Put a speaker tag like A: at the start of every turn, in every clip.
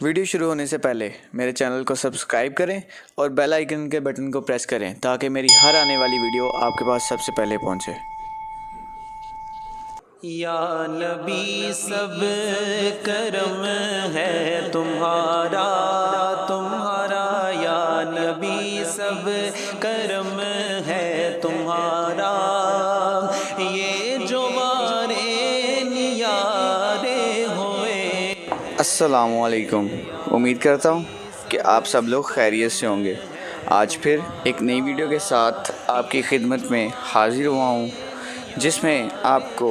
A: Video शुरू होने से पहले मेरे चैनल को सब्सक्राइब करें और बेल आइकन के बटन को प्रेस करें ताकि मेरी हर आने वाली वीडियो आपके पास सबसे पहले पहुंचे।
B: या नबी सब करम है तुम्हारा तुम्हारा, या नबी सब करम है तुम्हारा, ये जो वारे नियारे हुए।
A: अस्सलामुअलैकुम। उम्मीद करता हूँ कि आप सब लोग खैरियत से होंगे। आज फिर एक नई वीडियो के साथ आपकी खिदमत में हाजिर हुआ हूँ, जिसमें आपको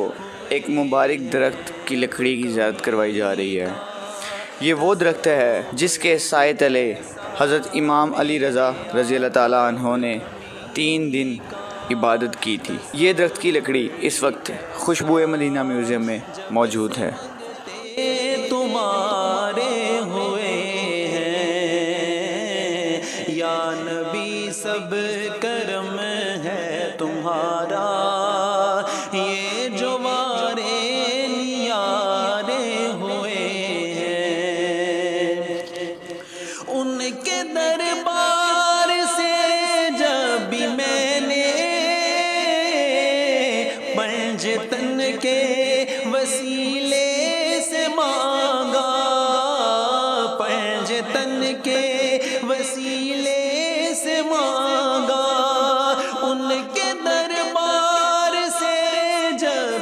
A: एक मुबारक दरख्त की लकड़ी की ज़ियारत करवाई जा रही है। ये वो दरख्त है जिसके साए तले हज़रत इमाम अली रज़ा रज़ी अल्लाह ताला अन्हो ने 3 दिन इबादत की थी। ये दरख्त की लकड़ी इस वक्त खुशबू मदीना म्यूज़ियम में मौजूद है।
B: तुम्हारे हुए हैं या नबी सब करम है तुम्हारा।